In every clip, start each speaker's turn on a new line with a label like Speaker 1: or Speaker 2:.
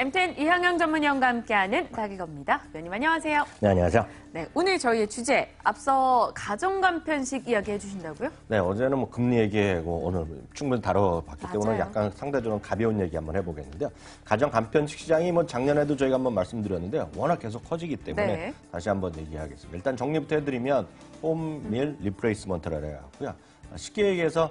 Speaker 1: MTN 이향영 전문위원과 함께하는 나기겁니다. 위원님 안녕하세요.
Speaker 2: 네, 안녕하세요.
Speaker 1: 네, 오늘 저희의 주제 앞서 가정간편식 이야기 해주신다고요?
Speaker 2: 네, 어제는 뭐 금리 얘기하고 오늘 충분히 다뤄봤기 때문에
Speaker 1: 맞아요.
Speaker 2: 약간 상대적으로 가벼운 얘기 한번 해보겠는데요. 가정간편식 시장이 뭐 작년에도 저희가 한번 말씀드렸는데요. 워낙 계속 커지기 때문에
Speaker 1: 네.
Speaker 2: 다시 한번 얘기하겠습니다. 일단 정리부터 해드리면 홈밀 리플레이스먼트라고 하고요. 쉽게 얘기해서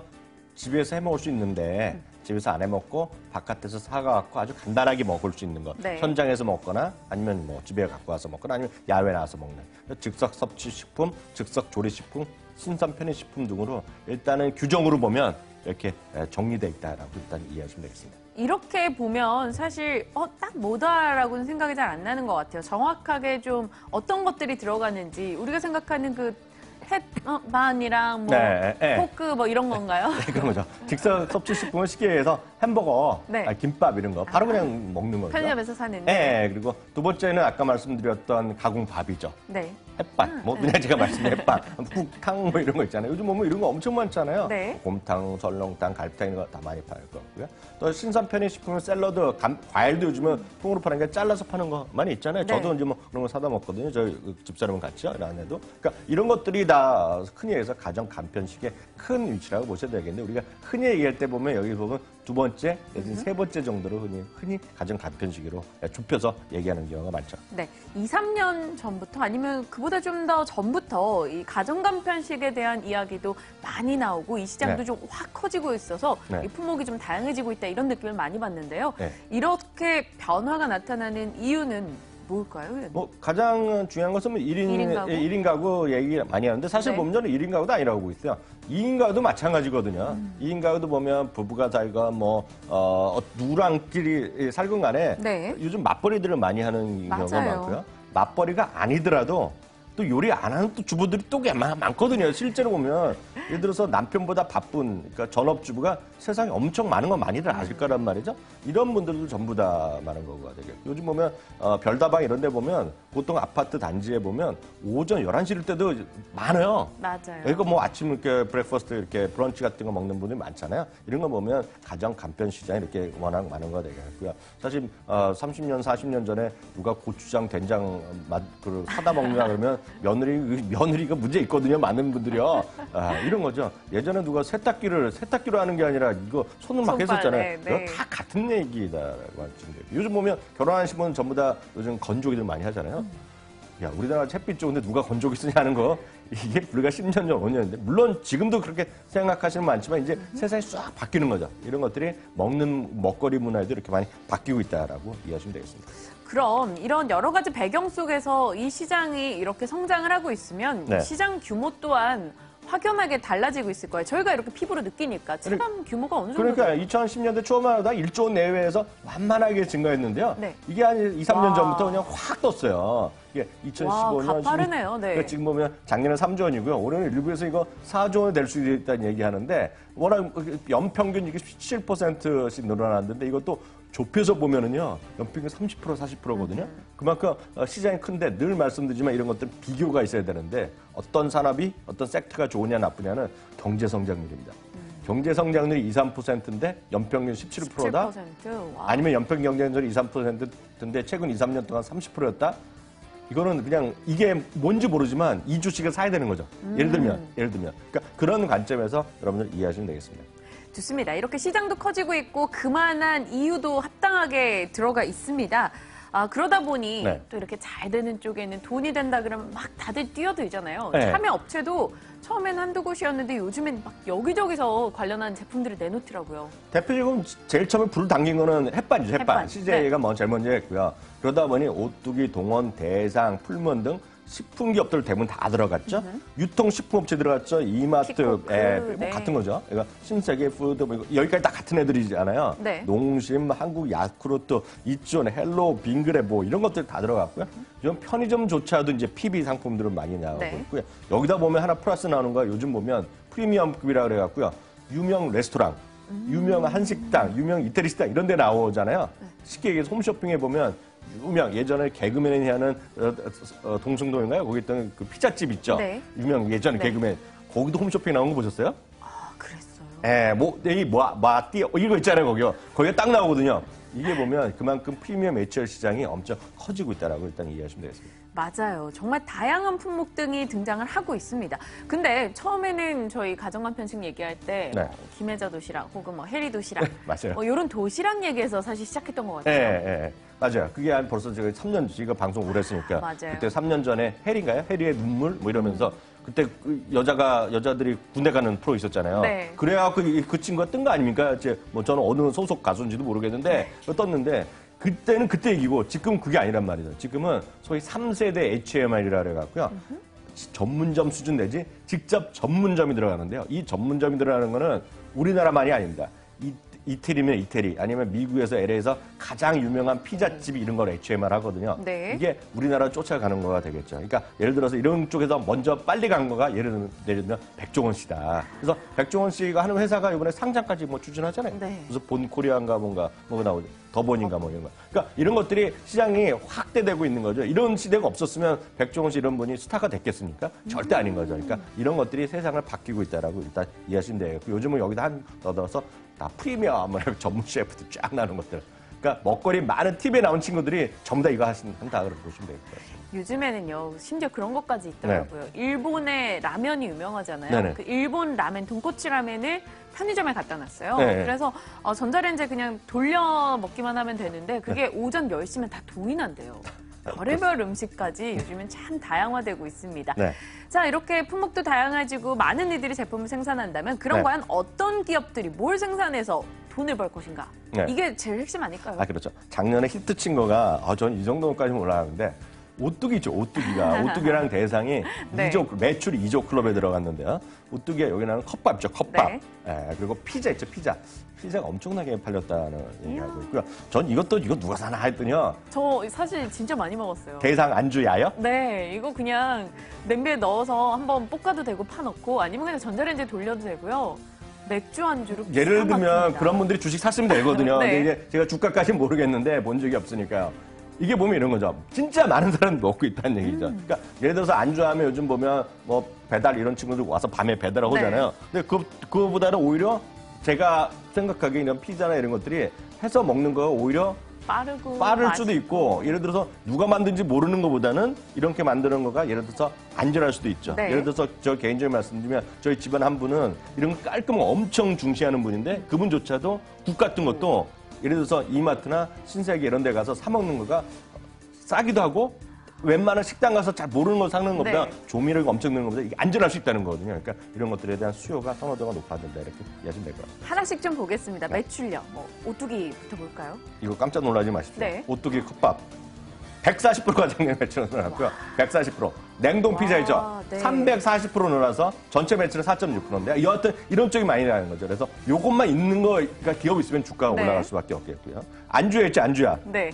Speaker 2: 집에서 해먹을 수 있는데 집에서 안 해먹고 바깥에서 사가갖고 아주 간단하게 먹을 수 있는 것.
Speaker 1: 네.
Speaker 2: 현장에서 먹거나 아니면 뭐 집에 갖고 와서 먹거나 아니면 야외 나와서 먹는 즉석 섭취식품, 즉석 조리식품, 신선 편의식품 등으로 일단은 규정으로 보면 이렇게 정리되어 있다라고 일단 이해하시면 되겠습니다.
Speaker 1: 이렇게 보면 사실 딱 뭐다라고는 생각이 잘 안 나는 것 같아요. 정확하게 좀 어떤 것들이 들어가는지 우리가 생각하는 그 햇반이랑 뭐
Speaker 2: 네.
Speaker 1: 포크 뭐 이런 건가요?
Speaker 2: 네, 그런 거죠. 즉석 섭취식품은 쉽게 해서 햄버거,
Speaker 1: 네.
Speaker 2: 김밥 이런 거 바로 그냥 먹는 거죠.
Speaker 1: 편의점에서 사는.
Speaker 2: 네, 그리고 두 번째는 아까 말씀드렸던 가공밥이죠.
Speaker 1: 네.
Speaker 2: 햇반, 뭐 그냥 제가 말씀드린 햇반, 국탕 뭐 이런 거 있잖아요. 요즘 보면 이런 거 엄청 많잖아요.
Speaker 1: 네.
Speaker 2: 곰탕, 설렁탕, 갈비탕 이런 거 다 많이 팔 거고요. 또 신선 편의식품은 샐러드, 과일도 요즘은 통으로 파는 게 잘라서 파는 거 많이 있잖아요.
Speaker 1: 네.
Speaker 2: 저도 이제 뭐 그런 거 사다 먹거든요. 저희 집사람은 같이요, 안에도. 그러니까 이런 것들이 다 흔히 해서 가정 간편식의 큰 위치라고 보셔야 되겠는데 우리가 흔히 얘기할 때 보면 여기 보면 두 번째, 내지는 세 번째 정도로 흔히 가정 간편식으로 좁혀서 얘기하는 경우가 많죠.
Speaker 1: 네, 2, 3년 전부터 아니면 그보다 좀 더 전부터 이 가정간편식에 대한 이야기도 많이 나오고 이 시장도
Speaker 2: 네.
Speaker 1: 좀 확 커지고 있어서
Speaker 2: 네.
Speaker 1: 이 품목이 좀 다양해지고 있다 이런 느낌을 많이 받는데요.
Speaker 2: 네.
Speaker 1: 이렇게 변화가 나타나는 이유는 뭘까요?
Speaker 2: 뭐 가장 중요한 것은
Speaker 1: 1인 가구?
Speaker 2: 1인 가구 얘기 많이 하는데 사실
Speaker 1: 네.
Speaker 2: 보면 저는 1인 가구도 아니라고 보고 있어요. 2인 가구도 마찬가지거든요. 2인 가구도 보면 부부가 살건 뭐 누구랑끼리 살건 간에
Speaker 1: 네.
Speaker 2: 요즘 맞벌이들을 많이 하는 경우가
Speaker 1: 맞아요.
Speaker 2: 많고요. 맞벌이가 아니더라도 또 요리 안 하는 또 주부들이 또 많거든요. 실제로 보면 예를 들어서 남편보다 바쁜 그러니까 전업주부가 세상에 엄청 많은 건 많이들 아실 거란 말이죠. 이런 분들도 전부 다 많은 거가 되겠고 요즘 보면 별다방 이런 데 보면 보통 아파트 단지에 보면 오전 11시일 때도 많아요.
Speaker 1: 맞아요.
Speaker 2: 여기가 뭐 아침 이렇게 브렉퍼스트 이렇게 브런치 같은 거 먹는 분들이 많잖아요. 이런 거 보면 가정 간편 시장이 이렇게 워낙 많은 거가 되겠고요. 사실 30년, 40년 전에 누가 고추장, 된장 그 사다 먹냐 그러면 며느리가 문제 있거든요. 많은 분들이요. 이런 거죠. 예전에 누가 세탁기로 하는 게 아니라 이거 손을 막 했었잖아요.
Speaker 1: 네.
Speaker 2: 이거 다 같은 얘기다라고 하시면 돼요. 요즘 보면 결혼하신 분은 전부 다 요즘 건조기들 많이 하잖아요. 야, 우리나라 햇빛 좋은데 누가 건조기 쓰냐 하는 거 이게 불과 10년 전, 5년인데 물론 지금도 그렇게 생각하시는 분 많지만 이제 세상이 싹 바뀌는 거죠. 이런 것들이 먹거리 문화에도 이렇게 많이 바뀌고 있다라고 이해하시면 되겠습니다.
Speaker 1: 그럼 이런 여러 가지 배경 속에서 이 시장이 이렇게 성장을 하고 있으면
Speaker 2: 네.
Speaker 1: 시장 규모 또한 확연하게 달라지고 있을 거예요. 저희가 이렇게 피부로 느끼니까 체감 규모가 어느 정도
Speaker 2: 그러니까 2010년대 초만 하다 1조 원 내외에서 완만하게 증가했는데요.
Speaker 1: 네.
Speaker 2: 이게 한 2, 3년
Speaker 1: 와.
Speaker 2: 전부터 그냥 확 떴어요. 이게 2015년
Speaker 1: 와, 가파르네요. 네.
Speaker 2: 그러니까 지금 보면 작년에 3조 원이고요. 올해는 일부에서 이거 4조 원이 될 수 있다는 얘기하는데 워낙 연평균 이게 17%씩 늘어났는데 이것도 좁혀서 보면은요, 연평균 30%, 40%거든요. 그만큼 시장이 큰데 늘 말씀드리지만 이런 것들은 비교가 있어야 되는데 어떤 산업이, 어떤 섹터가 좋으냐 나쁘냐는 경제 성장률입니다. 경제 성장률이 2, 3%인데 연평균 17%다?
Speaker 1: 17%? 와.
Speaker 2: 아니면 연평균 경쟁률이 2, 3%인데 최근 2, 3년 동안 30%였다? 이거는 그냥 이게 뭔지 모르지만 2주씩을 사야 되는 거죠. 예를 들면. 그러니까 그런 관점에서 여러분들 이해하시면 되겠습니다.
Speaker 1: 좋습니다. 이렇게 시장도 커지고 있고 그만한 이유도 합당하게 들어가 있습니다. 그러다 보니
Speaker 2: 네.
Speaker 1: 또 이렇게 잘 되는 쪽에는 돈이 된다 그러면 막 다들 뛰어들잖아요.
Speaker 2: 네.
Speaker 1: 참여 업체도 처음엔 한두 곳이었는데 요즘엔 막 여기저기서 관련한 제품들을 내놓더라고요.
Speaker 2: 대표적으로 제일 처음에 불을 당긴 거는 햇반이죠, 햇반.
Speaker 1: 햇반.
Speaker 2: CJ가 제일 먼저 했고요. 그러다 보니 오뚜기, 동원, 대상, 풀먼 등 식품 기업들 대부분 다 들어갔죠. 유통식품업체 들어갔죠. 이마트,
Speaker 1: 킥코크,
Speaker 2: 뭐
Speaker 1: 네.
Speaker 2: 같은 거죠. 그러니까 신세계, 푸드, 뭐 여기까지 다 같은 애들이잖아요.
Speaker 1: 네.
Speaker 2: 농심, 한국 야쿠르트, 이존, 헬로, 빙그레 뭐 이런 것들 다 들어갔고요. 요즘 편의점조차도 이제 PB 상품들은 많이 나오고
Speaker 1: 네.
Speaker 2: 있고요. 여기다 보면 하나 플러스 나오는 거야. 요즘 보면 프리미엄급이라 그래갖고요. 유명 레스토랑, 유명 한식당, 유명 이태리 식당 이런 데 나오잖아요. 쉽게 얘기해서 홈쇼핑에 보면 유명 예전에 개그맨이 하는 동숭동인가요? 거기 있던 그 피자집 있죠.
Speaker 1: 네.
Speaker 2: 유명 예전에
Speaker 1: 네.
Speaker 2: 개그맨 거기도 홈쇼핑 나온 거 보셨어요?
Speaker 1: 그랬어요.
Speaker 2: 예, 뭐, 이, 뭐, 마띠, 이거 있잖아요, 거기요. 거기가 딱 나오거든요. 이게 보면 그만큼 프리미엄 HL 시장이 엄청 커지고 있다라고 일단 이해하시면 되겠습니다.
Speaker 1: 맞아요. 정말 다양한 품목 등이 등장을 하고 있습니다. 근데 처음에는 저희 가정간 편식 얘기할 때
Speaker 2: 네.
Speaker 1: 김혜자 도시락 혹은 뭐 해리 도시락
Speaker 2: 맞아요.
Speaker 1: 이런 도시락 얘기에서 사실 시작했던 것
Speaker 2: 예,
Speaker 1: 같아요.
Speaker 2: 예, 맞아요. 그게 한 벌써 제가 3년, 이거 방송 오래 했으니까.
Speaker 1: 맞아요.
Speaker 2: 그때 3년 전에 해리인가요? 해리의 눈물? 뭐 이러면서 그때 그 여자들이 군대 가는 프로 있었잖아요.
Speaker 1: 네.
Speaker 2: 그래갖고 그 친구가 뜬 거 아닙니까? 이제 뭐 저는 어느 소속 가수인지도 모르겠는데 떴는데 그때는 그때 얘기고 지금은 그게 아니란 말이죠. 지금은 소위 3세대 HMR이라 그래갖고요. 전문점 수준 내지 직접 전문점이 들어가는데요. 이 전문점이 들어가는 거는 우리나라만이 아닙니다. 이태리면 이태리, 아니면 미국에서 LA에서 가장 유명한 피자집이 이런 걸 HMR 하거든요.
Speaker 1: 네.
Speaker 2: 이게 우리나라 쫓아가는 거가 되겠죠. 그러니까 예를 들어서 이런 쪽에서 먼저 빨리 간 거가 예를 들면 백종원 씨다. 그래서 백종원 씨가 하는 회사가 이번에 상장까지 뭐 추진하잖아요.
Speaker 1: 네.
Speaker 2: 그래서 본코리아인가 뭐가 나오죠. 더본인가 뭐 이런 거. 그러니까 이런 것들이 시장이 확대되고 있는 거죠. 이런 시대가 없었으면 백종원 씨 이런 분이 스타가 됐겠습니까? 절대 아닌 거죠. 그러니까 이런 것들이 세상을 바뀌고 있다라고 일단 이해하시면 돼요. 요즘은 여기다 한 넣어서 다 프리미엄 전문 셰프들 쫙 나오는 것들. 그러니까 먹거리 많은 TV에 나온 친구들이 전부 다 이거 한다 그렇게 보시면 되겠고요.
Speaker 1: 요즘에는요, 심지어 그런 것까지 있더라고요. 일본의 라면이 유명하잖아요.
Speaker 2: 네네.
Speaker 1: 그 일본 라멘, 돈코츠 라멘을 편의점에 갖다 놨어요.
Speaker 2: 네.
Speaker 1: 그래서 전자레인지에 그냥 돌려 먹기만 하면 되는데 그게 오전 10시면 다 동이 난대요. 별의별 음식까지 요즘은 참 다양화되고 있습니다.
Speaker 2: 네.
Speaker 1: 자, 이렇게 품목도 다양해지고 많은 이들이 제품을 생산한다면 그럼
Speaker 2: 네.
Speaker 1: 과연 어떤 기업들이 뭘 생산해서 돈을 벌 것인가?
Speaker 2: 네.
Speaker 1: 이게 제일 핵심 아닐까요?
Speaker 2: 아, 그렇죠. 작년에 히트 친 거가, 전 이 정도까지는 올라가는데, 오뚜기죠, 오뚜기가. 오뚜기랑 대상이
Speaker 1: 네.
Speaker 2: 매출이 2조 클럽에 들어갔는데요. 오뚜기가 여기 나는 컵밥이죠, 컵밥.
Speaker 1: 네.
Speaker 2: 예, 그리고 피자 있죠, 피자. 피자가 엄청나게 팔렸다는 얘기하고 있고요. 전 이거 누가 사나 했더니요.
Speaker 1: 저 사실 진짜 많이 먹었어요.
Speaker 2: 대상 안주야요?
Speaker 1: 네, 이거 그냥 냄비에 넣어서 한번 볶아도 되고 파 넣고 아니면 그냥 전자레인지에 돌려도 되고요. 맥주 안주로
Speaker 2: 예를
Speaker 1: 기가
Speaker 2: 들면
Speaker 1: 막힙니다.
Speaker 2: 그런 분들이 주식 샀으면 되거든요.
Speaker 1: 네.
Speaker 2: 근데 이제 제가 주가까지는 모르겠는데 본 적이 없으니까요. 이게 보면 이런 거죠. 진짜 많은 사람이 먹고 있다는 얘기죠. 그러니까 예를 들어서 안주하면 요즘 보면 뭐 배달 이런 친구들 와서 밤에 배달하고
Speaker 1: 네.
Speaker 2: 오잖아요. 근데 그거보다는 오히려 제가 생각하기에 이런 피자나 이런 것들이 해서 먹는 거가 오히려 빠를 수도
Speaker 1: 맛있고.
Speaker 2: 있고, 예를 들어서 누가 만든지 모르는 것보다는 이렇게 만드는 거가 예를 들어서 안전할 수도 있죠.
Speaker 1: 네.
Speaker 2: 예를 들어서 저 개인적인 말씀드리면 저희 집안 한 분은 이런 깔끔한 거 엄청 중시하는 분인데 그분조차도 국 같은 것도 예를 들어서 이마트나 신세계 이런 데 가서 사 먹는 거가 싸기도 하고 웬만한 식당 가서 잘 모르는 거 사는 것보다
Speaker 1: 네.
Speaker 2: 조미료가 엄청 넣는 것보다 이게 안전할 수 있다는 거거든요. 그러니까 이런 것들에 대한 수요가 선호도가 높아진다 이렇게 이해하시면 될 것 같아요.
Speaker 1: 하나씩 좀 보겠습니다.
Speaker 2: 네.
Speaker 1: 매출력, 뭐 오뚜기부터 볼까요?
Speaker 2: 이거 깜짝 놀라지 마십시오.
Speaker 1: 네.
Speaker 2: 오뚜기 컵밥. 140%가 작년 매출을 늘어났고요. 140%. 냉동 피자 있죠?
Speaker 1: 네.
Speaker 2: 340% 늘어나서 전체 매출은 4.6%인데 여하튼 이런 쪽이 많이 나는 거죠. 그래서 요것만 있는 거가 기업 있으면 주가가
Speaker 1: 네.
Speaker 2: 올라갈 수밖에 없겠고요. 안주야 있죠, 안주야.
Speaker 1: 네.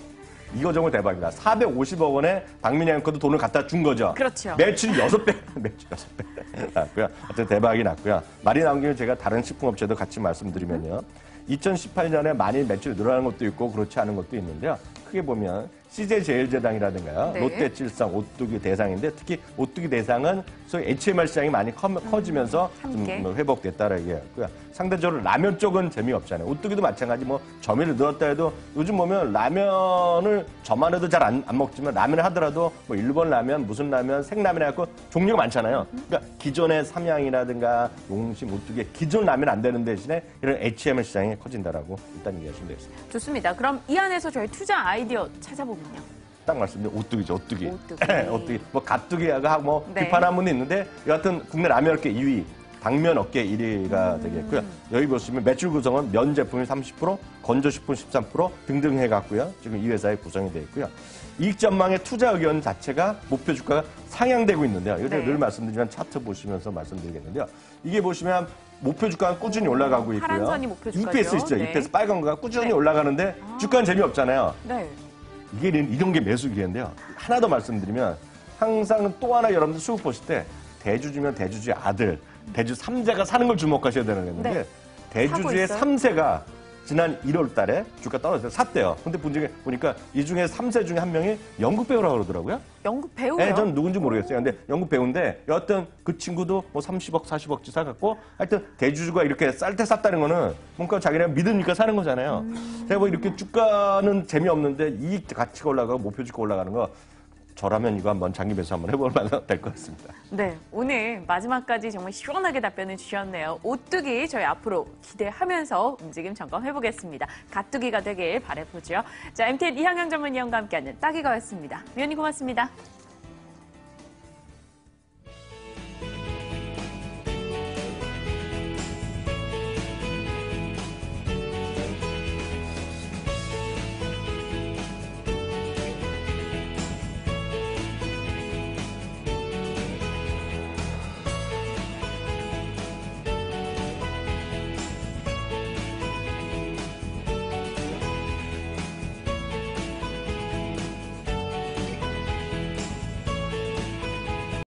Speaker 2: 이거 정말 대박입니다. 450억 원에 박민희 앵커도 돈을 갖다 준 거죠.
Speaker 1: 그렇죠.
Speaker 2: 매출이 6배, 매출 6배 났고요. 하여튼 대박이 났고요. 말이 나온 김에 제가 다른 식품업체도 같이 말씀드리면요. 2018년에 많이 매출이 늘어나는 것도 있고 그렇지 않은 것도 있는데요. 크게 보면 CJ제일제당이라든가요.
Speaker 1: 네.
Speaker 2: 롯데칠성, 오뚜기 대상인데 특히 오뚜기 대상은 소위 HMR 시장이 많이 커지면서
Speaker 1: 함께.
Speaker 2: 좀 회복됐다라고 얘기했고요. 상대적으로 라면 쪽은 재미없잖아요. 오뚜기도 마찬가지 뭐 점유를 늘었다 해도 요즘 보면 라면을 저만 해도 잘 안 먹지만 라면을 하더라도 뭐 일본 라면, 무슨 라면, 생라면 해갖고 종류가 많잖아요. 그러니까 기존의 삼양이라든가 용심, 오뚜기 기존 라면 안 되는 대신에 이런 HMR 시장이 커진다라고 일단 얘기하시면 되겠습니다.
Speaker 1: 좋습니다. 그럼 이 안에서 저희 투자 아이디어 찾아보면요.
Speaker 2: 딱 말씀드린 오뚜기죠, 오뚜기.
Speaker 1: 오뚜기.
Speaker 2: 오뚜기. 뭐 가뚜기가 뭐
Speaker 1: 네.
Speaker 2: 비판한 분이 있는데 여하튼 국내 라면 업계 2위, 당면 업계 1위가 되겠고요. 여기 보시면 매출 구성은 면 제품이 30%, 건조식품 13% 등등 해갖고요. 지금 이 회사에 구성이 되어 있고요. 이익 전망의 투자 의견 자체가 목표 주가가 상향되고 있는데요. 이거 제가
Speaker 1: 네.
Speaker 2: 늘 말씀드리지만 차트 보시면서 말씀드리겠는데요. 이게 보시면 목표 주가는 꾸준히 올라가고 있고요.
Speaker 1: 파란 선이 목표 주가죠.
Speaker 2: UPS 있죠.
Speaker 1: 네.
Speaker 2: UPS 빨간 거가 꾸준히
Speaker 1: 네.
Speaker 2: 올라가는데 주가는 재미없잖아요.
Speaker 1: 네.
Speaker 2: 이게 이런 게 매수 기회인데요. 하나 더 말씀드리면 항상 또 하나 여러분들 수급 보실 때 대주주면 대주주의 아들, 대주 3세가 사는 걸 주목하셔야 되는 건데
Speaker 1: 네.
Speaker 2: 대주주의
Speaker 1: 사고 있어요?
Speaker 2: 3세가 지난 1월 달에 주가 떨어져서 샀대요. 근데 보니까 이 중에 3세 중에 한 명이 연극 배우라고 그러더라고요.
Speaker 1: 연극 배우요?
Speaker 2: 네, 전 누군지 모르겠어요. 근데 연극 배우인데 여하튼 그 친구도 뭐 30억, 40억치 사갖고 하여튼 대주주가 이렇게 쌀 때 샀다는 거는 뭔가 자기네 믿으니까 사는 거잖아요. 제가 뭐 이렇게 주가는 재미없는데 이익 가치가 올라가고 목표 주가 올라가는 거 저라면 이거 한번 장기 매수 한번 해볼 만한 될 것 같습니다.
Speaker 1: 네, 오늘 마지막까지 정말 시원하게 답변을 주셨네요. 오뚜기 저희 앞으로 기대하면서 움직임 점검해보겠습니다. 가뚜기가 되길 바라보죠. 자, MTN 이항영 전문위원과 함께하는 따기가였습니다. 위원님 고맙습니다.